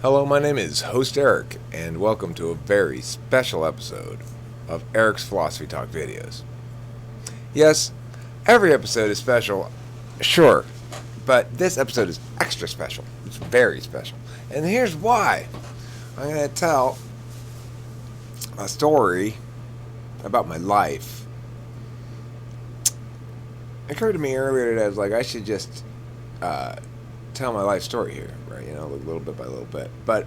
Hello, my name is Host Eric, and welcome to a very special episode of Eric's Philosophy Talk videos. Yes, every episode is special, sure, but this episode is extra special. It's very special. And here's why. I'm going to tell a story about my life. It occurred to me earlier today, I was like, I should just tell my life story here, right? You know, little bit by little bit. But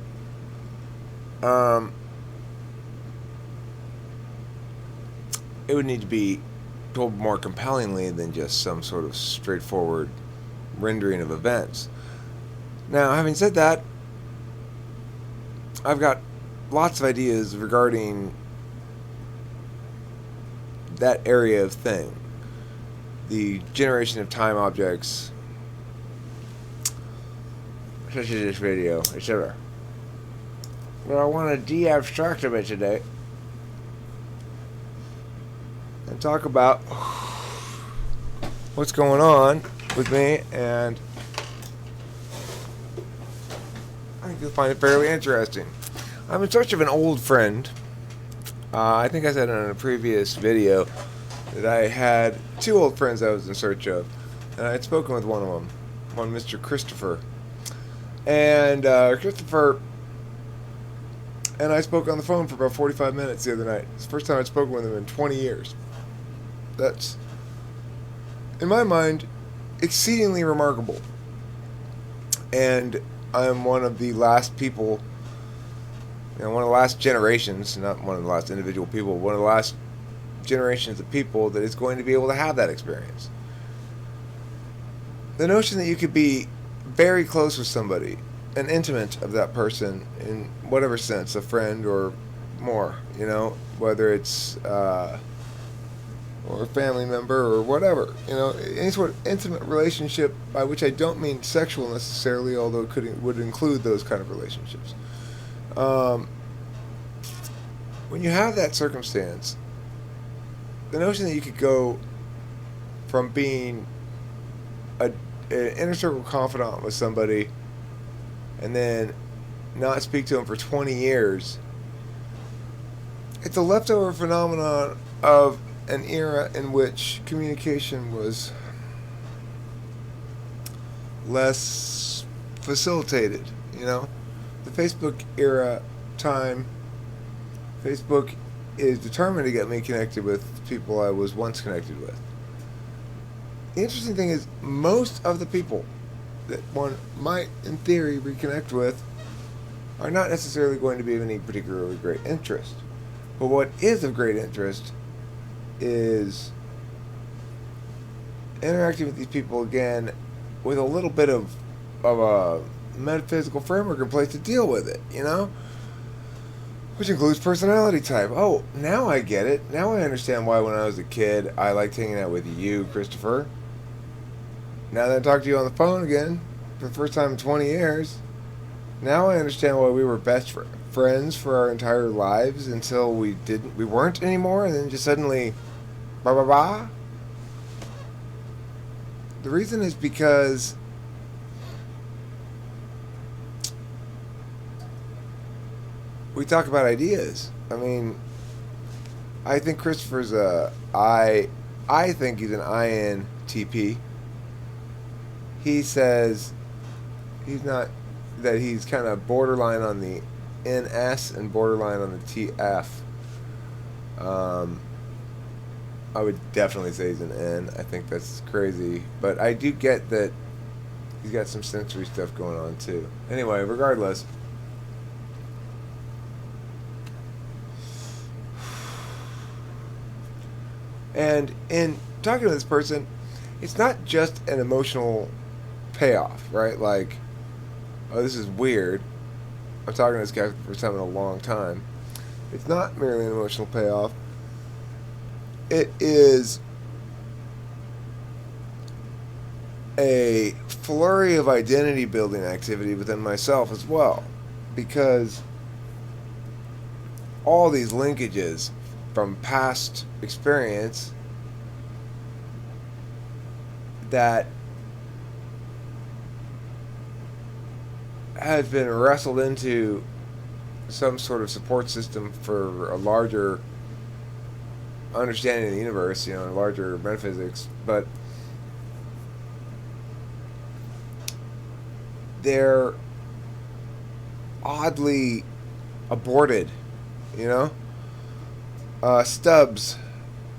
it would need to be told more compellingly than just some sort of straightforward rendering of events. Now, having said that, I've got lots of ideas regarding that area of thing. The generation of time objects, such as this video, etc. But I want to de-abstract a bit today and talk about what's going on with me, and I think you'll find it fairly interesting. I'm in search of an old friend. I think I said in a previous video that I had two old friends I was in search of, and I had spoken with one of them, one Mr. Christopher. And Christopher and I spoke on the phone for about 45 minutes the other night. It's the first time I'd spoken with him in 20 years. That's, in my mind, exceedingly remarkable. And I'm one of the last people, one of the last generations, not one of the last individual people, one of the last generations of people that is going to be able to have that experience. The notion that you could be very close with somebody, an intimate of that person in whatever sense, a friend or more, whether it's or a family member or whatever, any sort of intimate relationship, by which I don't mean sexual necessarily, although it would include those kind of relationships. When you have that circumstance, the notion that you could go from being an inner circle confidant with somebody and then not speak to them for 20 years, it's a leftover phenomenon of an era in which communication was less facilitated. The Facebook era time, Facebook is determined to get me connected with people I was once connected with. The interesting thing is, most of the people that one might, in theory, reconnect with are not necessarily going to be of any particularly great interest. But what is of great interest is interacting with these people again with a little bit of a metaphysical framework in place to deal with it, which includes personality type. Oh, now I get it. Now I understand why when I was a kid I liked hanging out with you, Christopher. Now that I talk to you on the phone again for the first time in 20 years, now I understand why we were best friends for our entire lives until we weren't anymore, and then just suddenly, blah blah blah. The reason is because we talk about ideas. I think Christopher's I think he's an INTP. He says he's not, that he's kind of borderline on the NS and borderline on the TF. I would definitely say he's an N. I think that's crazy. But I do get that he's got some sensory stuff going on too. Anyway, regardless. And in talking to this person, it's not just an emotional payoff, right? Like, oh, this is weird. I'm talking to this guy for the first time in a long time. It's not merely an emotional payoff. It is a flurry of identity building activity within myself as well. Because all these linkages from past experience that has been wrestled into some sort of support system for a larger understanding of the universe, you know, larger metaphysics, but they're oddly aborted, you know? Stubs.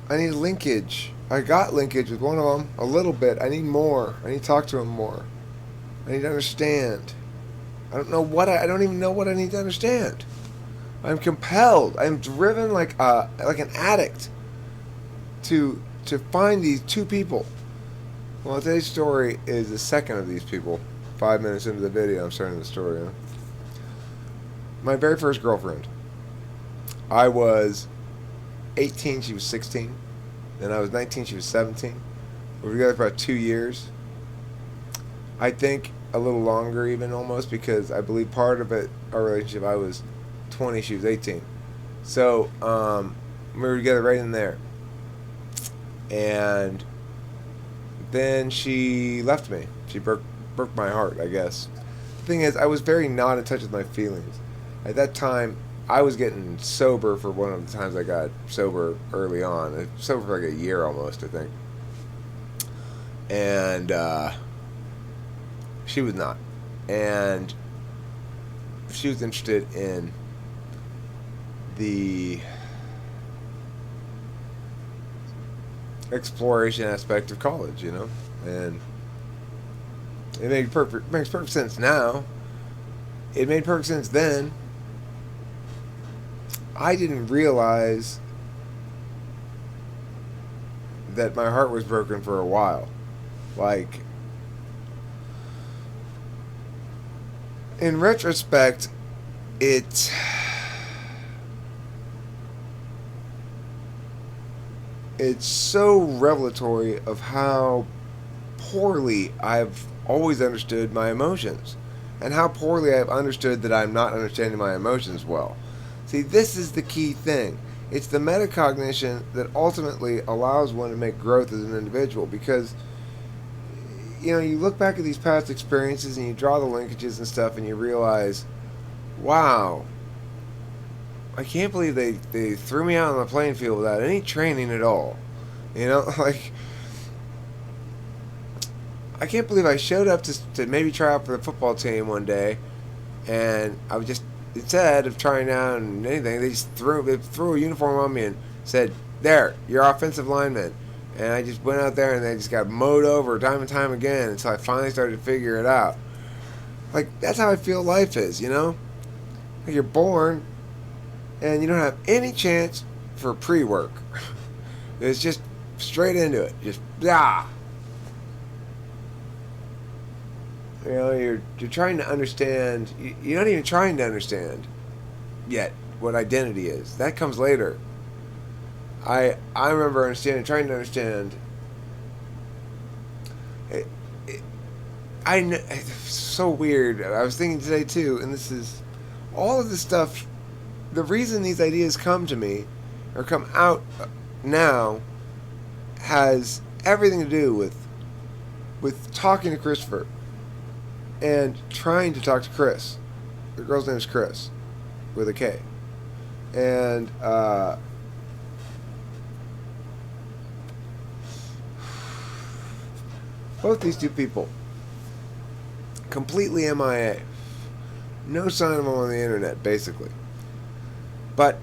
I need linkage. I got linkage with one of them, a little bit. I need more. I need to talk to him more. I need to understand. I don't even know what I need to understand. I'm compelled. I'm driven like an addict to find these two people. Well, today's story is the second of these people. 5 minutes into the video, I'm starting the story. Huh? My very first girlfriend. I was 18, she was 16. Then I was 19, she was 17. We were together for about 2 years. I think a little longer even almost, because I believe part of it, our relationship, I was 20, she was 18. So we were together right in there. And then she left me. She broke my heart, I guess. The thing is, I was very not in touch with my feelings. At that time, I was getting sober for one of the times I got sober early on. Sober for like a year almost, I think. And she was not. And she was interested in the exploration aspect of college, you know? And it makes perfect sense now. It made perfect sense then. I didn't realize that my heart was broken for a while. Like, in retrospect, it's so revelatory of how poorly I've always understood my emotions, and how poorly I've understood that I'm not understanding my emotions well. See, this is the key thing. It's the metacognition that ultimately allows one to make growth as an individual, because, you know, you look back at these past experiences and you draw the linkages and stuff, and you realize, wow, I can't believe they threw me out on the playing field without any training at all. You know, like, I can't believe I showed up to maybe try out for the football team one day, and I was just, instead of trying out and anything, they just threw a uniform on me and said, "There, you're offensive lineman." And I just went out there and they just got mowed over time and time again until I finally started to figure it out. Like, that's how I feel life is, you know? Like, you're born and you don't have any chance for pre-work. It's just straight into it. Just, ah. You know, you're trying to understand. You're not even trying to understand yet what identity is. That comes later. I remember trying to understand. It's so weird. I was thinking today too, and this is all of this stuff. The reason these ideas come to me, or come out now, has everything to do with talking to Christopher. And trying to talk to Chris. The girl's name is Chris, with a K. And both these two people, completely MIA. No sign of them on the internet, basically. But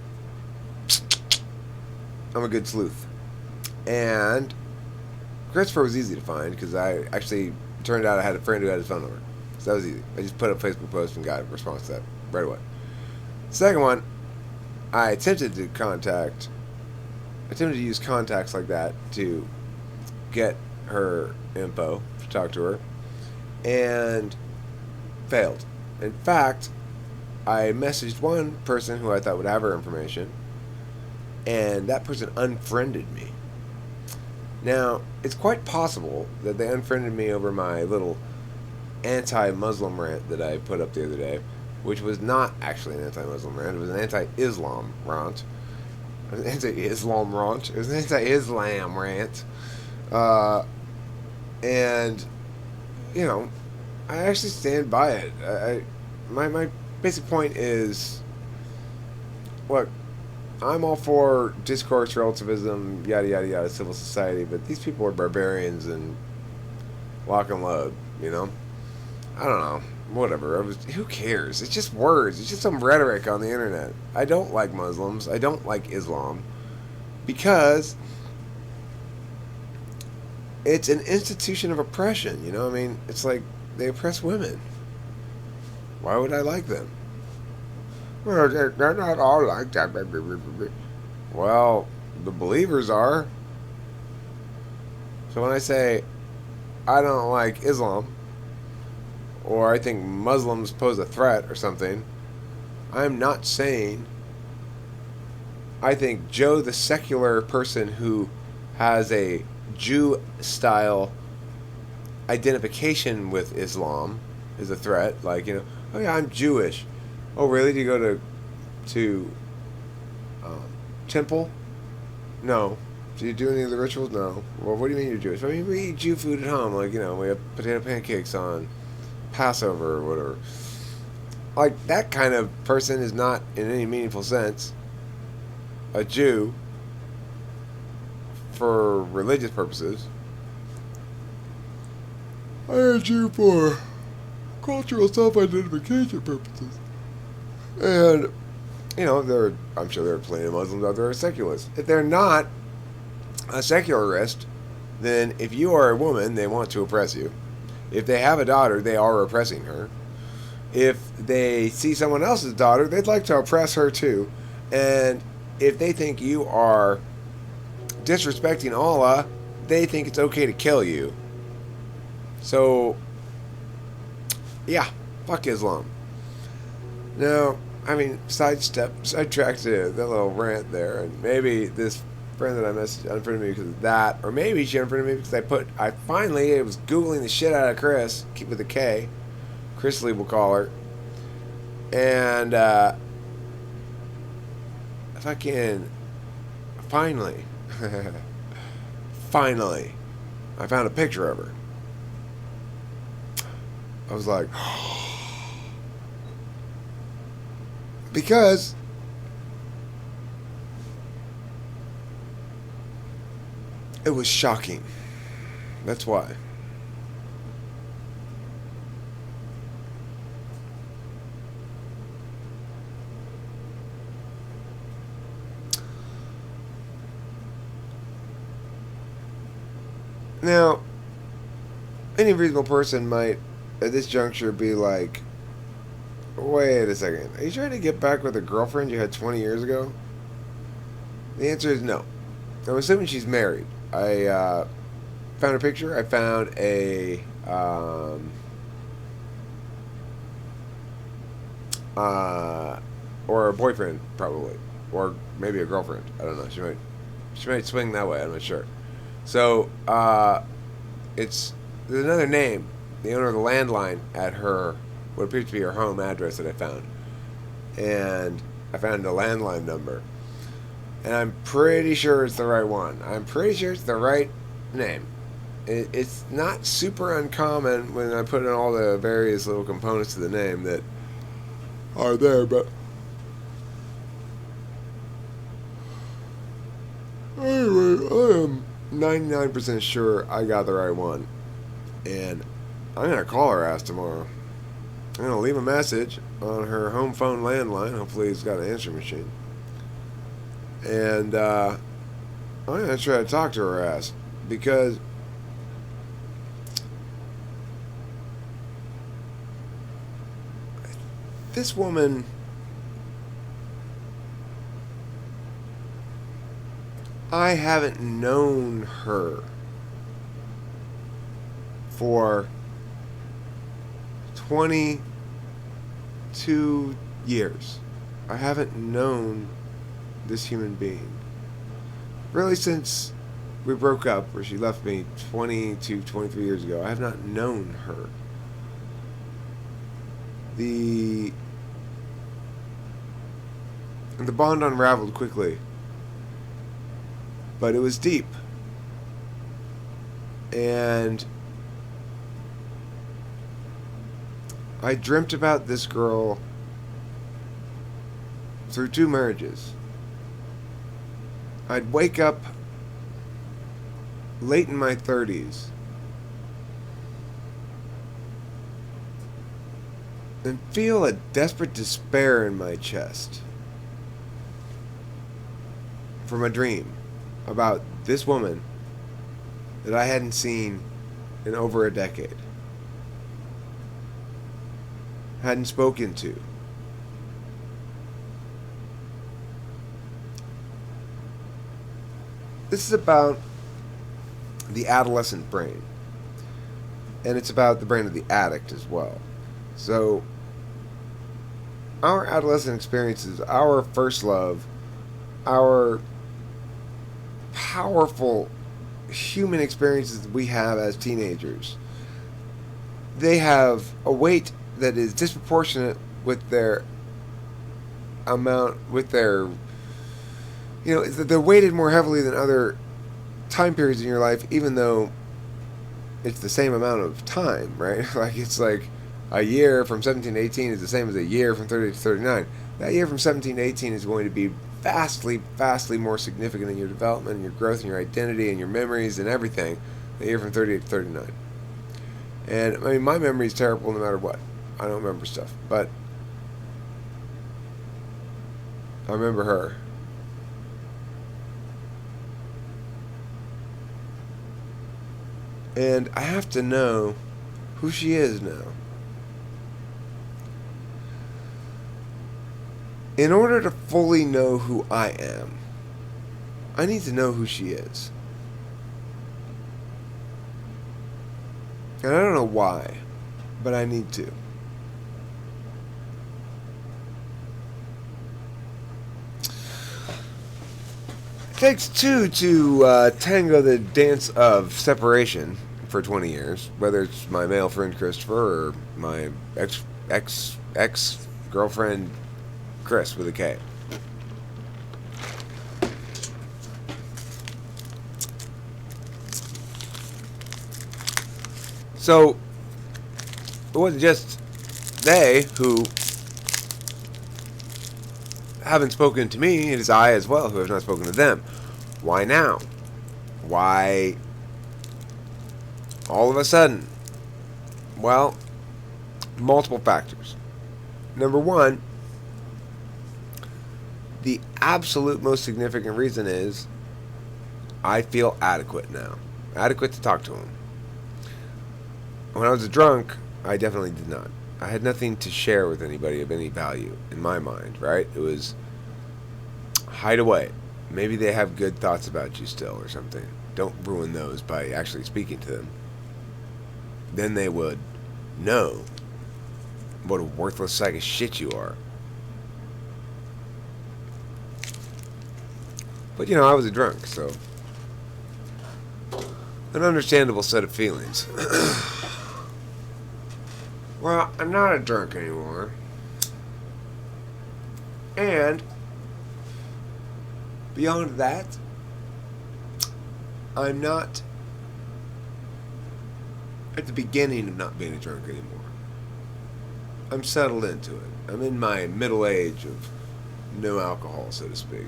I'm a good sleuth. And Christopher was easy to find, because I actually turned out I had a friend who had his phone number. So that was easy. I just put up a Facebook post and got a response to that right away. Second one, I attempted to use contacts like that to get her info, to talk to her, and failed. In fact, I messaged one person who I thought would have her information, and that person unfriended me. Now, it's quite possible that they unfriended me over my little anti-Muslim rant that I put up the other day, which was not actually an anti-Muslim rant. It was an anti-Islam rant. It was an anti-Islam rant. It was an anti-Islam rant. And, you know, I actually stand by it. my basic point is, look, I'm all for discourse, relativism, yada yada yada, civil society, but these people are barbarians and lock and load. You know, I don't know. Whatever. Who cares? It's just words. It's just some rhetoric on the internet. I don't like Muslims. I don't like Islam because it's an institution of oppression. You know, I mean, it's like they oppress women. Why would I like them? Well, they're not all like that. Well, the believers are. So when I say I don't like Islam, or I think Muslims pose a threat or something, I'm not saying I think Joe, the secular person who has a Jew style identification with Islam, is a threat. Like, you know, oh yeah, I'm Jewish. Oh really? Do you go to um, temple? No. Do you do any of the rituals? No. Well, what do you mean you're Jewish? I mean, we eat Jew food at home. Like, you know, we have potato pancakes on Passover or whatever. Like, that kind of person is not, in any meaningful sense, a Jew for religious purposes. I'm a Jew for cultural self-identification purposes. And, you know, I'm sure there are plenty of Muslims out there who are secularists. If they're not a secularist, then if you are a woman, they want to oppress you. If they have a daughter, they are oppressing her. If they see someone else's daughter, they'd like to oppress her too. And if they think you are disrespecting Allah, they think it's okay to kill you. So, yeah, fuck Islam. Now, I mean, sidetracked to that little rant there, and maybe this friend that I messaged unfriended me because of that, or maybe she unfriended me because I finally was Googling the shit out of Chris, with a K, Chrisley we'll call her, and fucking, finally, finally, I found a picture of her. I was like, because it was shocking. That's why. Now, any reasonable person might, at this juncture, be like, wait a second. Are you trying to get back with a girlfriend you had 20 years ago? The answer is no. I'm assuming she's married. I found a picture. I found a or a boyfriend probably, or maybe a girlfriend. I don't know. She might swing that way. I'm not sure. So there's another name. The owner of the landline at her, what appears to be her home address that I found, and I found a landline number. And I'm pretty sure it's the right one. I'm pretty sure it's the right name. It's not super uncommon when I put in all the various little components to the name that are there, but anyway, I am 99% sure I got the right one. And I'm going to call her ass tomorrow. I'm going to leave a message on her home phone landline. Hopefully it's got an answering machine. And I'm going to try to talk to her ass, because this woman, I haven't known her for 22 years. I haven't known this human being really since we broke up, where she left me 23 years ago. I have not known her. The bond unraveled quickly, but it was deep. And I dreamt about this girl through 2 marriages. I'd wake up late in my 30s and feel a desperate despair in my chest from a dream about this woman that I hadn't seen in over a decade, hadn't spoken to. This is about the adolescent brain, and it's about the brain of the addict as well. So, our adolescent experiences, our first love, our powerful human experiences that we have as teenagers, they have a weight that is disproportionate with their amount, with their, they're weighted more heavily than other time periods in your life, even though it's the same amount of time, right? Like, it's like a year from 17 to 18 is the same as a year from 30 to 39. That year from 17 to 18 is going to be vastly, vastly more significant in your development and your growth and your identity and your memories and everything than the year from 38 to 39. And, I mean, my memory is terrible no matter what. I don't remember stuff. But I remember her. And I have to know who she is now. In order to fully know who I am, I need to know who she is. And I don't know why, but I need to. It takes two to tango the dance of separation for 20 years, whether it's my male friend Christopher or my ex girlfriend Chris with a K. So it wasn't just they who haven't spoken to me, it is I as well who have not spoken to them. Why now? Why all of a sudden? Well, multiple factors. Number one, the absolute most significant reason is I feel adequate now. Adequate to talk to him. When I was a drunk, I definitely did not. I had nothing to share with anybody of any value in my mind, right? It was hide away. Maybe they have good thoughts about you still or something. Don't ruin those by actually speaking to them. Then they would know what a worthless sack of shit you are. But, I was a drunk, so an understandable set of feelings. Well, I'm not a drunk anymore. And beyond that, I'm not at the beginning of not being a drunk anymore. I'm settled into it. I'm in my middle age of no alcohol, so to speak.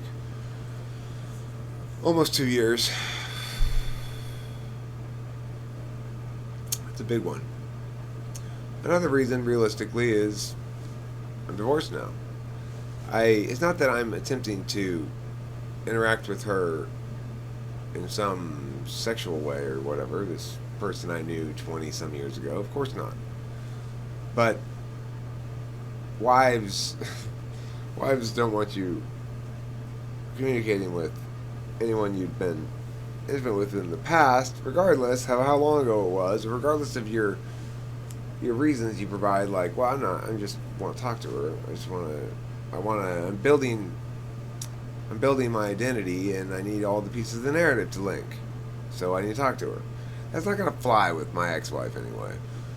Almost 2 years. It's a big one. Another reason, realistically, is I'm divorced now. It's not that I'm attempting to interact with her in some sexual way or whatever, this person I knew 20-some years ago. Of course not. But wives don't want you communicating with anyone you've been intimate with in the past, regardless of how long ago it was, regardless of your reasons you provide. Like, well, I just want to talk to her. I'm building my identity, and I need all the pieces of the narrative to link. So I need to talk to her. That's not going to fly with my ex-wife anyway.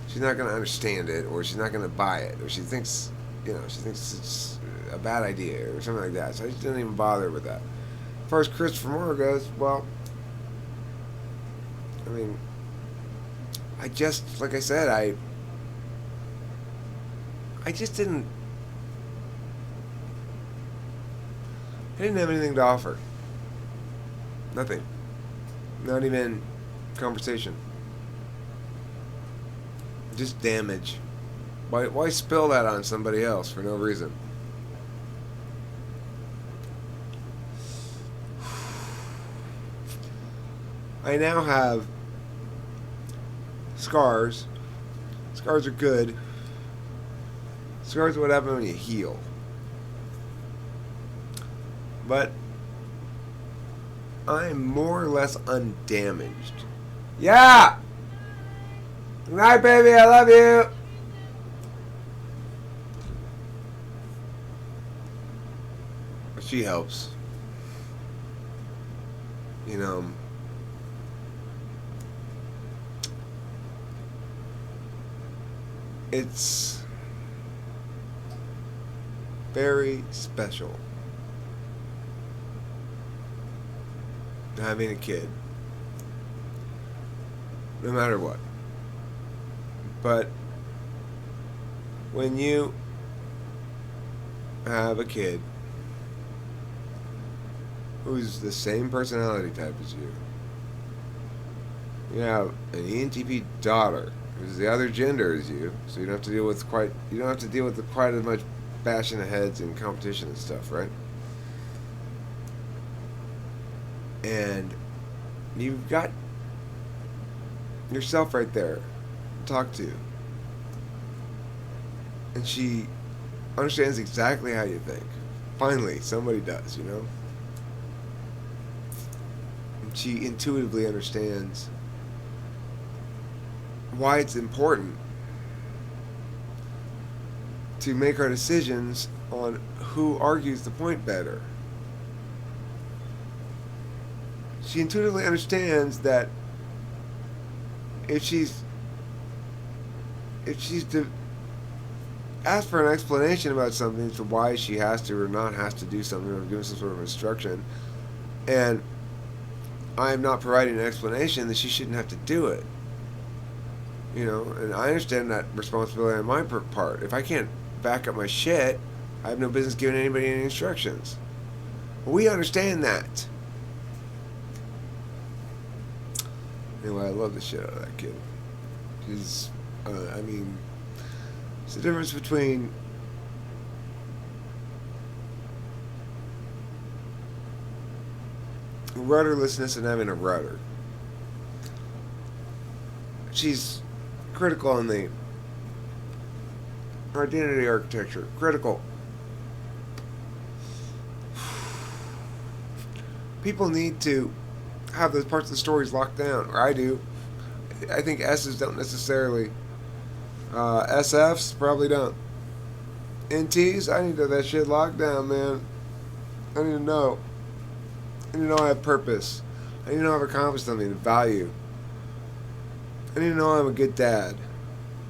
She's not going to understand it, or she's not going to buy it, or she thinks it's a bad idea, or something like that. So I just didn't even bother with that. As far as Christopher Moore goes, well, I mean, like I said, I just didn't. I didn't have anything to offer. Nothing. Not even conversation. Just damage. Why spill that on somebody else for no reason? I now have scars. Scars are good. Scars are what happen when you heal. But I'm more or less undamaged. Yeah! Good night, baby. I love you. She helps. You know, it's very special having a kid, no matter what. But when you have a kid who's the same personality type as you have an ENTP daughter who's the other gender as you, so you don't have to deal with quite as much bashing of heads and competition and stuff, right? And you've got yourself right there to talk to. And she understands exactly how you think. Finally, somebody does, you know? And she intuitively understands why it's important to make our decisions on who argues the point better. She intuitively understands that if she's to ask for an explanation about something as to why she has to or not has to do something or give some sort of instruction, and I am not providing an explanation, then she shouldn't have to do it. You know, and I understand that responsibility on my part. If I can't back up my shit, I have no business giving anybody any instructions. We understand that. Anyway, I love the shit out of that kid. He's, I mean, it's the difference between rudderlessness and having a rudder. She's critical on the identity architecture. Critical. People need to have those parts of the stories locked down, or I do. I think S's don't necessarily. SFs probably don't. NTs, I need to have that shit locked down, man. I need to know. I need to know I have purpose. I need to know I've accomplished something of value. I need to know I'm a good dad.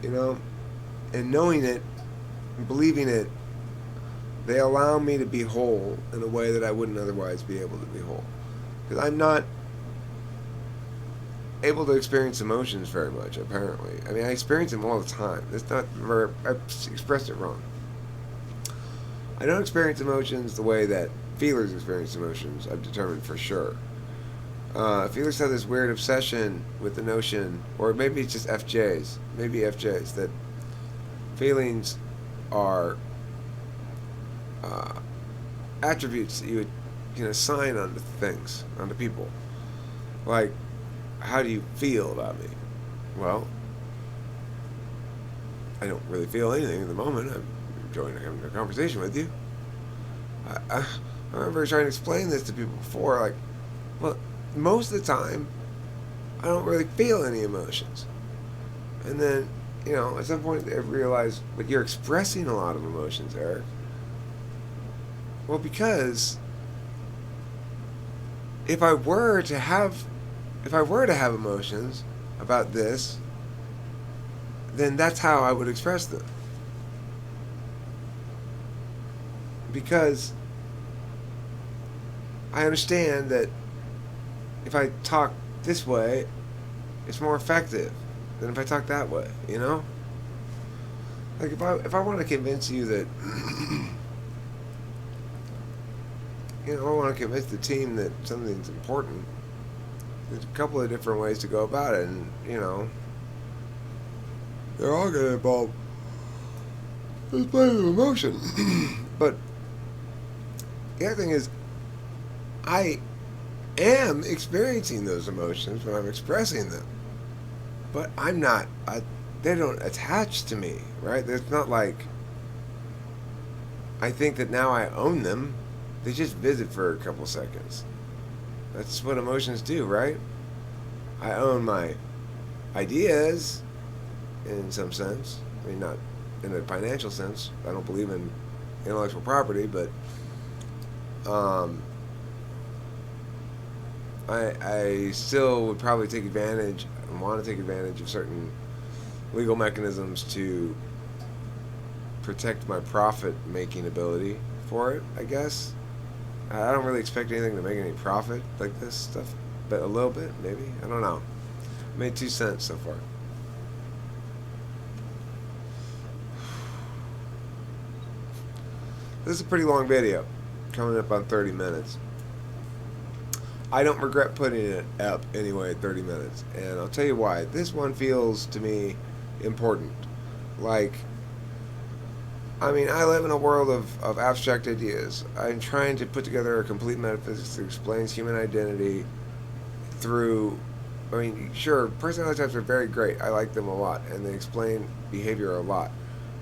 You know? And knowing it, and believing it, they allow me to be whole in a way that I wouldn't otherwise be able to be whole. Because I'm not able to experience emotions very much, apparently. I mean, I experience them all the time. It's not very, I've expressed it wrong. I don't experience emotions the way that feelers experience emotions, I've determined for sure. Feelers have this weird obsession with the notion, or maybe it's just FJs, that feelings are attributes that you can assign onto things, onto people. Like, how do you feel about me? Well, I don't really feel anything at the moment. I'm enjoying having a conversation with you. I remember trying to explain this to people before, like, well, most of the time, I don't really feel any emotions. And then, you know, at some point, I realized, but you're expressing a lot of emotions, Eric. Well, because if I were to have emotions about this, then that's how I would express them. Because I understand that if I talk this way, it's more effective than if I talk that way, you know? Like if I want to convince you that I want to convince the team that something's important, there's a couple of different ways to go about it, and they're all going to involve display of emotion. But the other thing is, I am experiencing those emotions when I'm expressing them, but I'm not. They don't attach to me, right? It's not like I think that now I own them. They just visit for a couple seconds. That's what emotions do, right? I own my ideas in some sense. I mean, not in a financial sense. I don't believe in intellectual property, but I still would probably take advantage and want to take advantage of certain legal mechanisms to protect my profit-making ability for it, I guess. I don't really expect anything to make any profit like this stuff, but a little bit, maybe. I don't know. I made 2 cents so far. This is a pretty long video, coming up on 30 minutes. I don't regret putting it up anyway at 30 minutes, and I'll tell you why. This one feels to me important. Like, I mean, I live in a world of abstract ideas. I'm trying to put together a complete metaphysics that explains human identity through, I mean, sure, personality types are very great. I like them a lot, and they explain behavior a lot.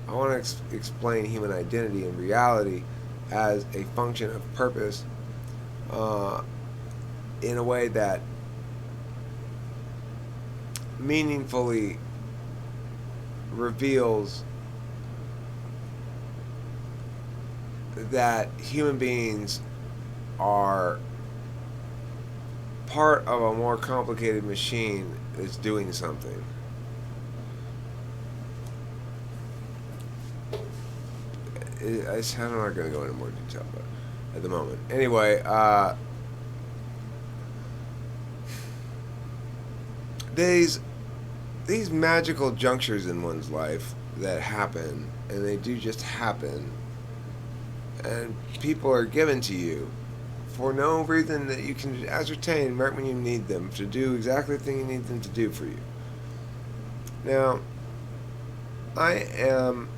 I want to explain human identity and reality as a function of purpose in a way that meaningfully reveals that human beings are part of a more complicated machine that's doing something. I'm not going to go into more detail but at the moment. Anyway, these magical junctures in one's life that happen, and they do just happen, and people are given to you for no reason that you can ascertain right when you need them to do exactly the thing you need them to do for you. Now, I am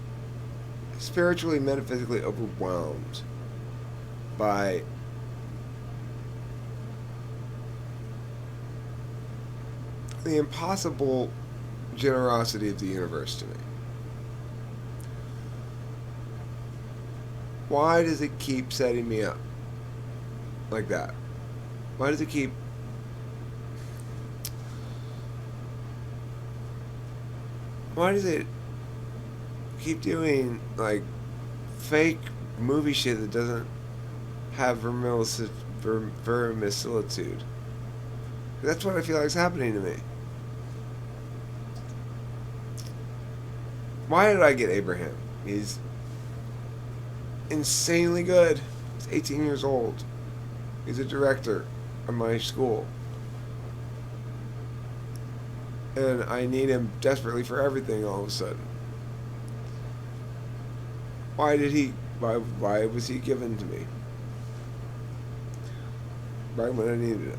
spiritually, metaphysically overwhelmed by the impossible generosity of the universe to me. Why does it keep setting me up like that? Why does it keep doing like fake movie shit that doesn't have verisimilitude? That's what I feel like is happening to me. Why did I get Abraham? He's insanely good. He's 18 years old. He's a director of my school. And I need him desperately for everything all of a sudden. Why was he given to me? Right when I needed it.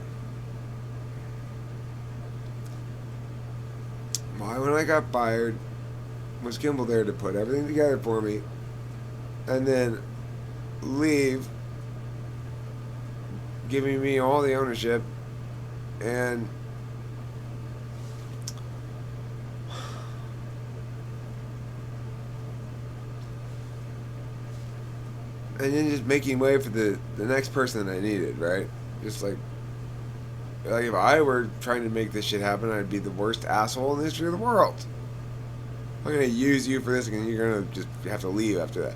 Why, when I got fired, was Kimball there to put everything together for me and then leave, giving me all the ownership and then just making way for the next person that I needed, right? Just like if I were trying to make this shit happen, I'd be the worst asshole in the history of the world. I'm going to use you for this, and you're going to just have to leave after that.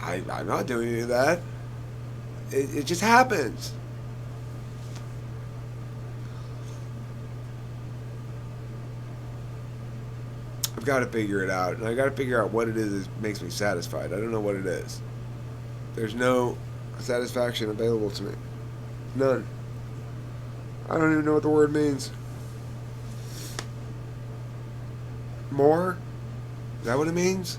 I'm not doing any of that. It just happens. I've got to figure it out, and I got to figure out what it is that makes me satisfied. I don't know what it is. There's no satisfaction available to me. None. I don't even know what the word means. More? Is that what it means?